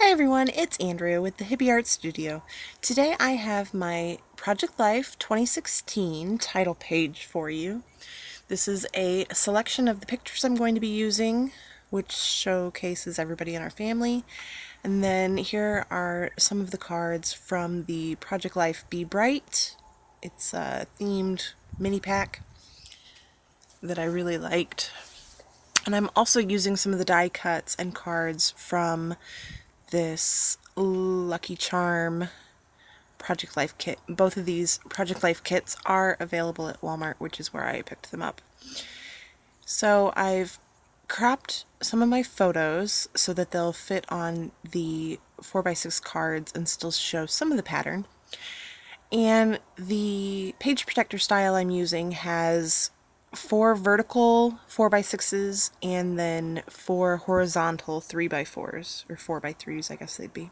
Hi everyone, it's Andrea with the Hippie Art Studio. Today I have my Project Life 2016 title page for you. This is a selection of the pictures I'm going to be using, which showcases everybody in our family. And then here are some of the cards from the Project Life Be Bright. It's a themed mini pack that I really liked. And I'm also using some of the die cuts and cards from this Lucky Charm Project Life kit. Both of these Project Life kits are available at Walmart, which is where I picked them up. So I've cropped some of my photos so that they'll fit on the 4x6 cards and still show some of the pattern. And the page protector style I'm using has 4 vertical 4x6s and then 4 horizontal 3x4s, or 4x3s I guess they'd be.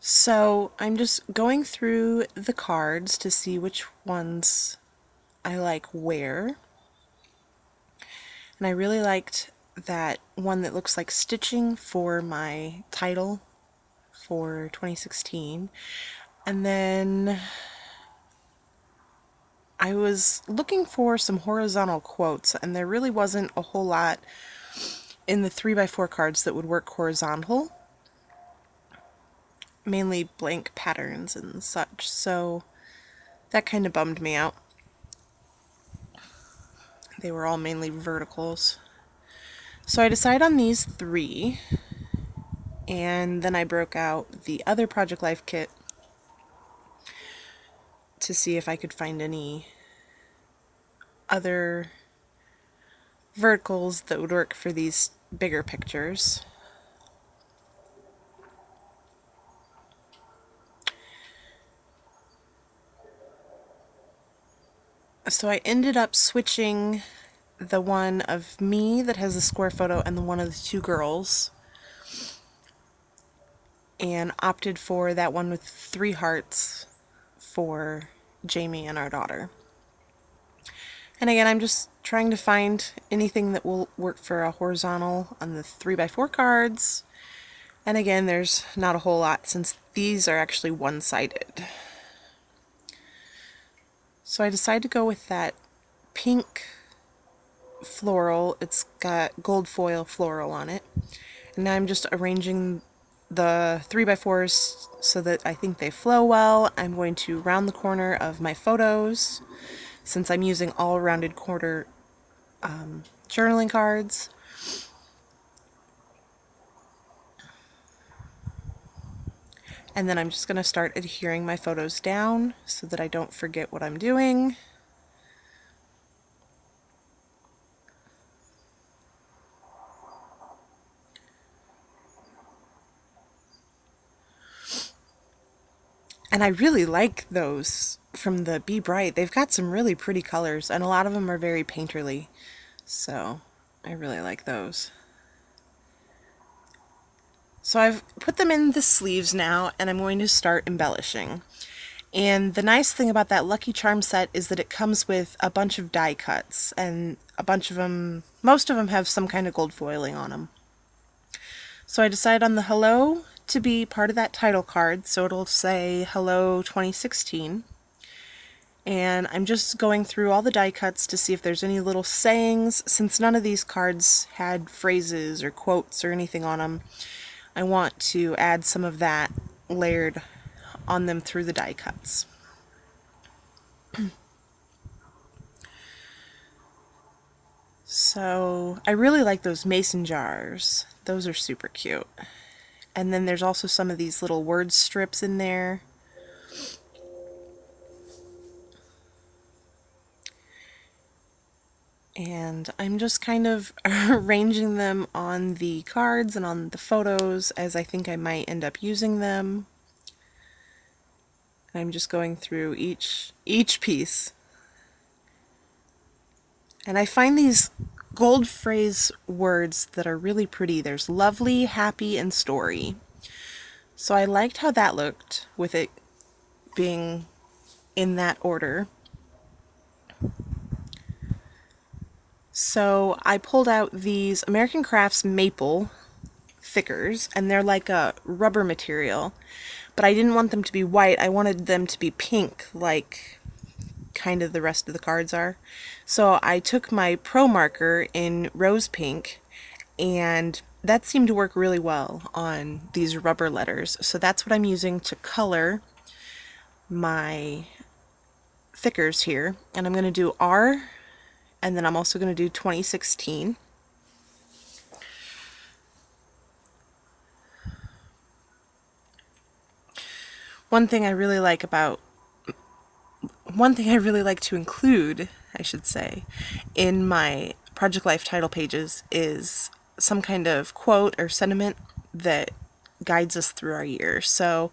So I'm just going through the cards to see which ones I like where. And I really liked that one that looks like stitching for my title for 2016. And then I was looking for some horizontal quotes, and there really wasn't a whole lot in the 3x4 cards that would work horizontal. Mainly blank patterns and such, so that kind of bummed me out. They were all mainly verticals. So I decided on these 3, and then I broke out the other Project Life kit to see if I could find any other verticals that would work for these bigger pictures. So I ended up switching the one of me that has a square photo and the one of the 2 girls, and opted for that one with 3 hearts for Jamie and our daughter. And again, I'm just trying to find anything that will work for a horizontal on the 3x4 cards. And again, there's not a whole lot since these are actually one-sided. So I decided to go with that pink floral. It's got gold foil floral on it. And now I'm just arranging the 3x4s so that I think they flow well. I'm going to round the corner of my photos since I'm using all rounded corner journaling cards. And then I'm just going to start adhering my photos down so that I don't forget what I'm doing. And I really like those from the Be Bright. They've got some really pretty colors, and a lot of them are very painterly. So I really like those. So I've put them in the sleeves now, and I'm going to start embellishing. And the nice thing about that Lucky Charm set is that it comes with a bunch of die cuts, and a bunch of them, most of them have some kind of gold foiling on them. So I decided on the hello to be part of that title card, so it'll say hello 2016. And I'm just going through all the die cuts to see if there's any little sayings. Since none of these cards had phrases or quotes or anything on them, I want to add some of that layered on them through the die cuts. So I really like those mason jars. Those are super cute. And then there's also some of these little word strips in there. And I'm just kind of arranging them on the cards and on the photos as I think I might end up using them. I'm just going through each piece. And I find these gold phrase words that are really pretty. There's lovely, happy, and story. So I liked how that looked with it being in that order. So I pulled out these American Crafts Maple thickers, and they're like a rubber material, but I didn't want them to be white. I wanted them to be pink, like kind of the rest of the cards are. So I took my Pro marker in rose pink, and that seemed to work really well on these rubber letters. So that's what I'm using to color my thickers here. And I'm going to do R, and then I'm also going to do 2016. One thing I really like to include, I should say, in my Project Life title pages is some kind of quote or sentiment that guides us through our year. So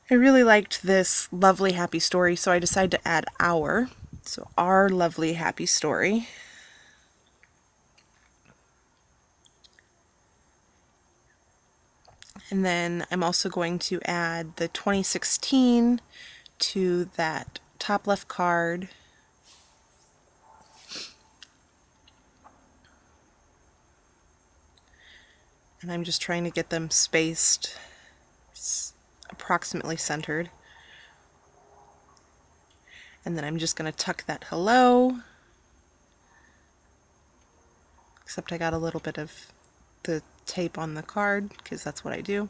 I really liked this lovely happy story, so I decided to add our. So our lovely happy story. And then I'm also going to add the 2016 to that top left card. And I'm just trying to get them spaced approximately centered. And then I'm just going to tuck that hello. Except I got a little bit of the tape on the card, because that's what I do.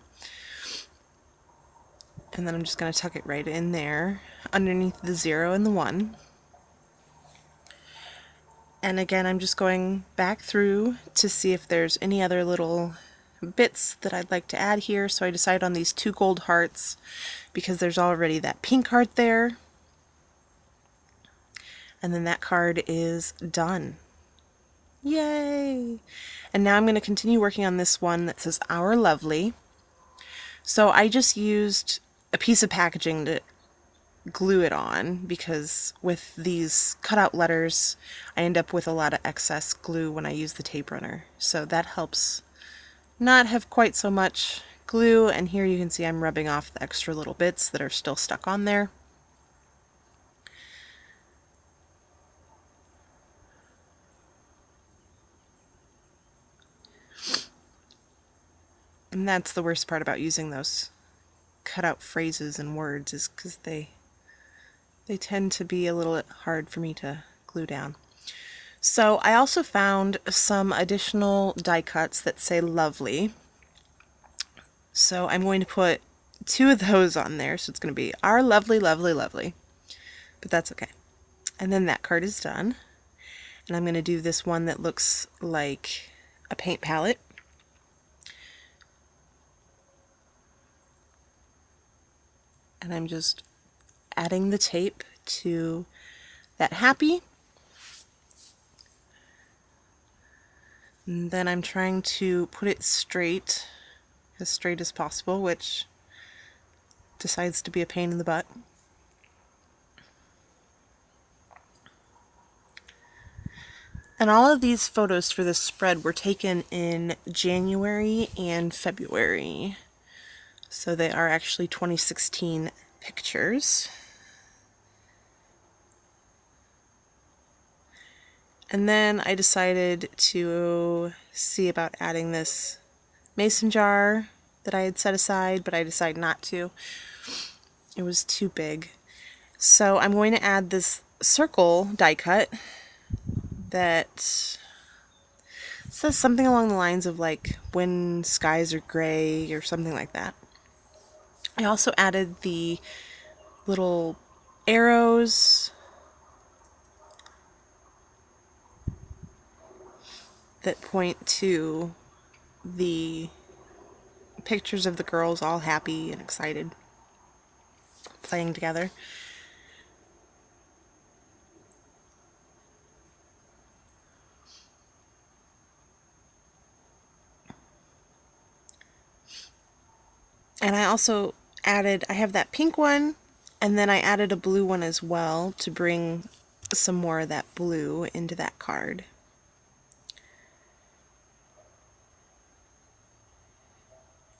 And then I'm just going to tuck it right in there underneath the 0 and the 1. And again, I'm just going back through to see if there's any other little bits that I'd like to add here. So I decided on these 2 gold hearts because there's already that pink heart there. And then that card is done. Yay! And now I'm going to continue working on this one that says Our Lovely. So I just used a piece of packaging to glue it on, because with these cutout letters I end up with a lot of excess glue when I use the tape runner. So that helps not have quite so much glue, and here you can see I'm rubbing off the extra little bits that are still stuck on there. And that's the worst part about using those cutout phrases and words, is because they tend to be a little hard for me to glue down. So I also found some additional die cuts that say lovely. So I'm going to put 2 of those on there. So it's going to be Our Lovely, Lovely, Lovely. But that's okay. And then that card is done. And I'm going to do this one that looks like a paint palette. And I'm just adding the tape to that happy. And then I'm trying to put it straight as possible, which decides to be a pain in the butt. And all of these photos for this spread were taken in January and February. So they are actually 2016 pictures. And then I decided to see about adding this mason jar that I had set aside, but I decided not to. It was too big. So I'm going to add this circle die cut that says something along the lines of like when skies are gray or something like that. I also added the little arrows that point to the pictures of the girls all happy and excited playing together. And I also added, I have that pink one, and then I added a blue one as well to bring some more of that blue into that card.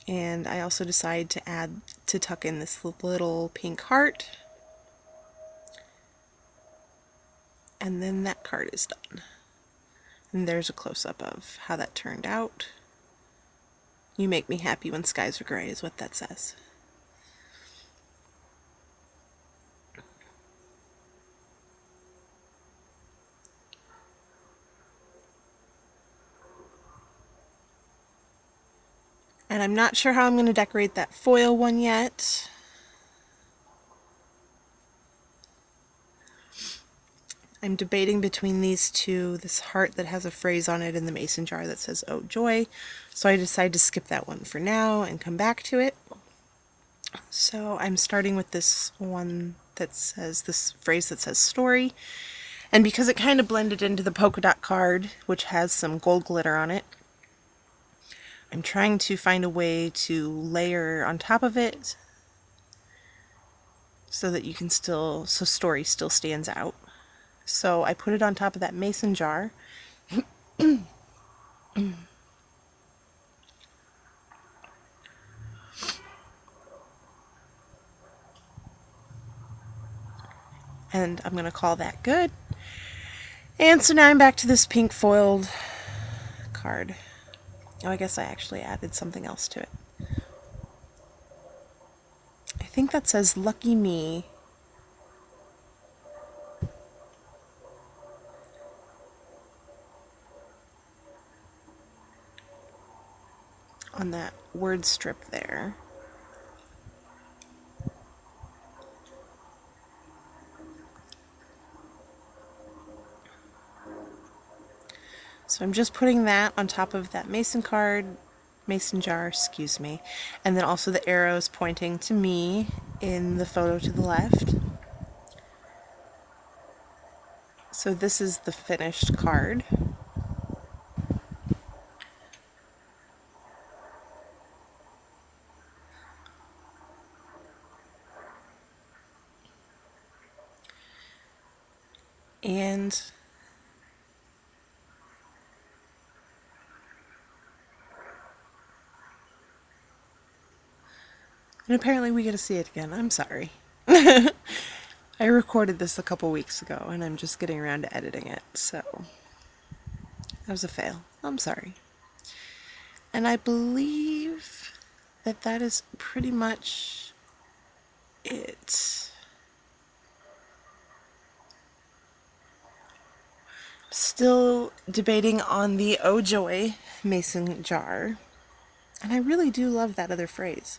And I also decided to tuck in this little pink heart. And then that card is done. And there's a close-up of how that turned out. You make me happy when skies are gray is what that says. And I'm not sure how I'm going to decorate that foil one yet. I'm debating between these two, this heart that has a phrase on it and the mason jar that says, "Oh, joy." So I decided to skip that one for now and come back to it. So I'm starting with this one that says, this phrase that says story. And because it kind of blended into the polka dot card, which has some gold glitter on it, I'm trying to find a way to layer on top of it so that you can still, so story still stands out. So I put it on top of that mason jar. And I'm going to call that good. And so now I'm back to this pink foiled card. Oh, I guess I actually added something else to it. I think that says "Lucky Me." On that word strip there. So I'm just putting that on top of that mason jar, excuse me, and then also the arrows pointing to me in the photo to the left. So this is the finished card. And apparently we get to see it again. I'm sorry. I recorded this a couple weeks ago and I'm just getting around to editing it, so that was a fail. I'm sorry. And I believe that that is pretty much it. Still debating on the "Oh Joy" mason jar. And I really do love that other phrase.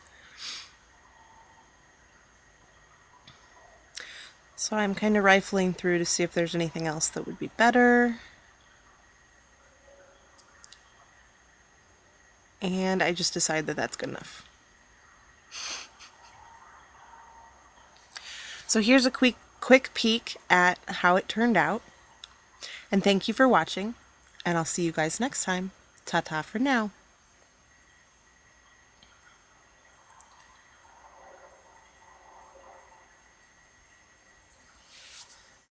So I'm kind of rifling through to see if there's anything else that would be better. And I just decided that that's good enough. So here's a quick peek at how it turned out. And thank you for watching, and I'll see you guys next time. Ta-ta for now.